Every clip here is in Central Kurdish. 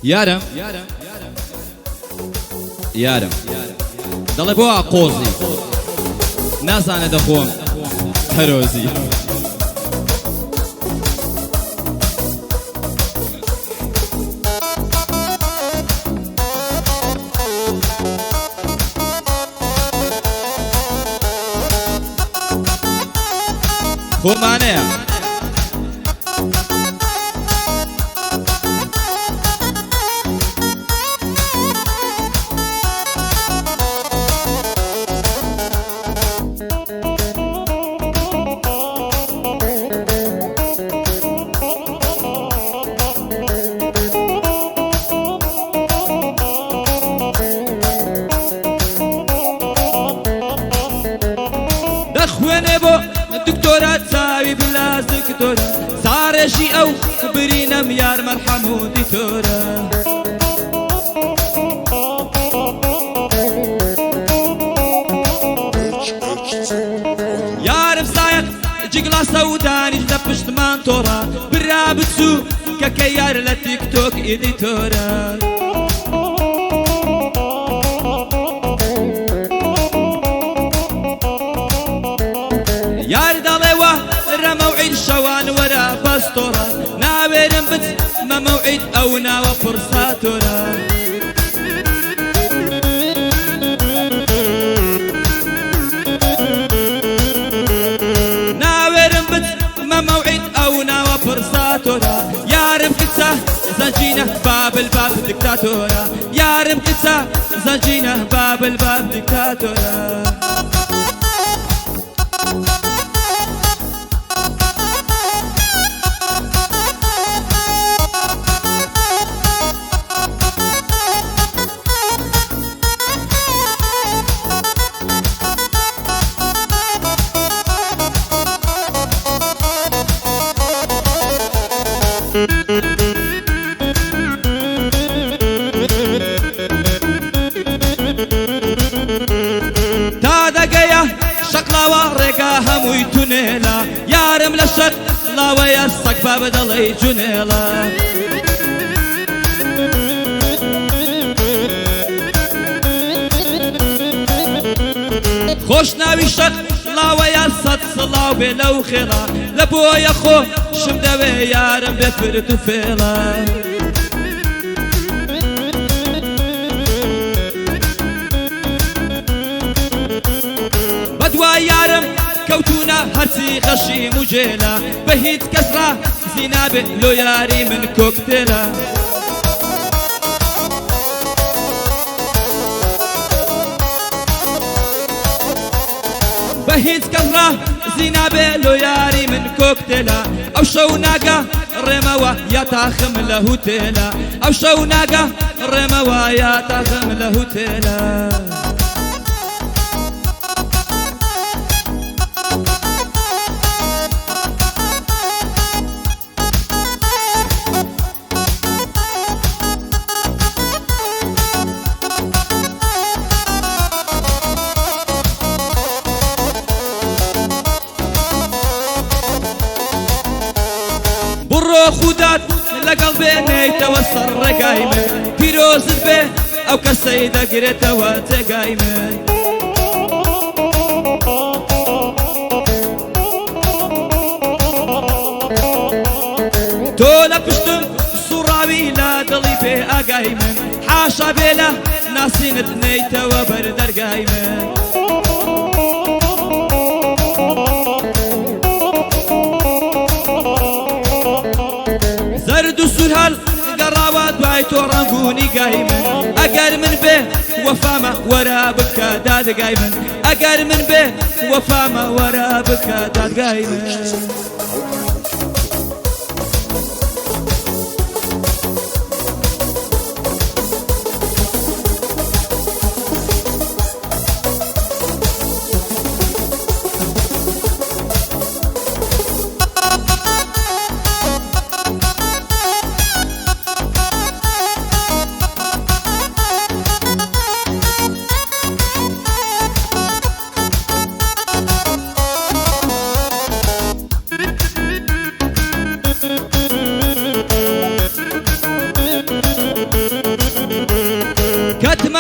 یارم یارم دەڵێ بۆ قۆزی نازانە دەخۆم هەرۆزی خۆمانەیە دەخوێنێ بۆ دکتۆرە چاوی بلاس دکتۆرە سارێژی ئەو برینەم یار مەرحەموودی تۆرە یارم سایق جگڵا سەودانیش لە پشتمان تۆڕە برا بچوو کەکە یار لە تیکتۆک ئیدیتۆرە یار دەڵێوە ڕەمەوعید شەوان وەرە پەستۆرە ناوێرم بچ مەمەوعید ئەو ناوە پڕساتۆرە ناوێرم بچ مەمەوعید ئەو ناوە پڕساتۆرە یارم کچە زەنجینە بابل باب دیکتاتۆرە یارم کچە زەنجینە بابل باب دیکتاتۆرە تا دەگەیە شەقڵاوە ڕێگا هەمووی تونێلە یارم لە شەق ڵاوەیە سەگ با بەدەڵێ جونێڵە خۆش ناوی شەق ڵاوەیە سەد سڵاو بێ لەو خێڵە لە بۆیە خۆ شم دەوێ یارم بێ فرت و فێڵە بەدوای یارم کەوتونە هەرچی خەشیم و جێلە بە هیچ کەسڕا زینابێ لۆ یاری من کۆکتێلە بە هیچ کەسڕا زینابێ لۆ یاری من کۆکتێلە ئەو شەو ناگە ڕێمەوە یا تاخم لە هوتێلە ئەو شەو ناگە ڕێمەوە یا تاخم لە هوتێلە بڕۆ خودات لەگەڵ بێنێیتەوە سەر ڕێگای من پیرۆزت بێ ئەو کەسەی دەگرێتەوە جێگای من تۆ لە پشتم سوڕاوی لە دڵی بێ ئاگای من حاشا بێ لە ناسینت نەیتەوە بەر دەرگای من زرد و سور هەڵ گەڕاوە دوای تۆ ڕەنگوونی گای من ئەگەر من بێ وەفامە وەرە بکە دادگای من ئەگەر من بێ وەفامە وەرە بکە دادگای من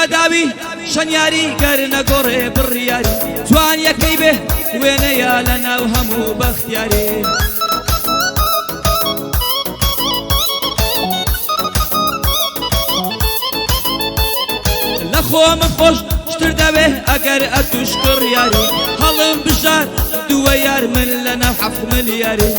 بەداوی شەنیاری گەر نەگۆڕێ بڕیاری جوان یەکەی بێ وێنەیە لە ناو هەموو بەختیاری لە خۆمم خۆش شتر دەبێ ئەگەر ئەتوش کڕیاری هەڵم بژار دووە یار من لە ناو 7 ملیاری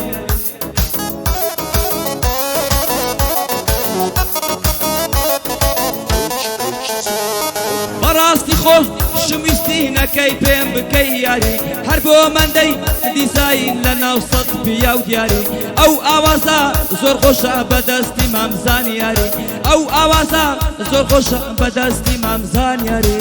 بەڕاستی خۆش شویستی نەکەی پێم بکەی یاری هەر بۆ مەندەی دیزاین لە ناو سەد پیا و دیاری ئەو ئاوازە زۆر خۆشە بەدەستی مامزان یاری ئەو ئاوازە زۆر خۆشە بەدەستی مامزان یاری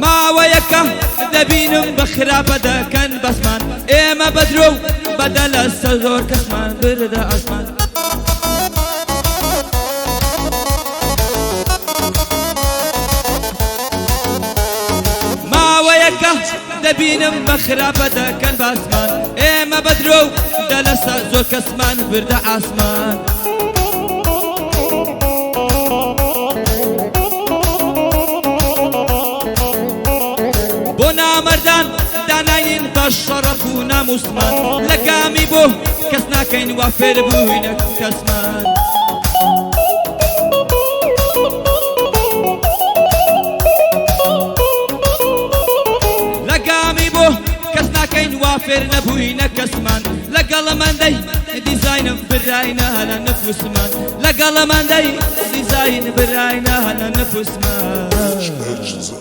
ماوەیەکە دەبینم بە خراپە دەکەن بەسمان ئێمە بەدرۆ و بەدە لەسەر زۆر کەسمان بردە ئاسمان ماوەیەکە دەبینم بە خراپە دەکەن بەسمان ئێمە بەدرۆ و دە لەسەر زۆر کەسمان بردە ئاسمان بۆ نامەردان داناین بە شەڕەف و ناموسمان لە گامی بۆ کەس ناکەین وا فێر بووینە کەسمان لە گامی بۆ کەس ناکەین وا فێر نەبووینە کەسمان لەگەڵ ئەمەندەی دیزاینم براینە هەلە نفوسمان لەگەڵ ئەمەندەی دیزاین براینە هەلە نفوسمان Ölçüsü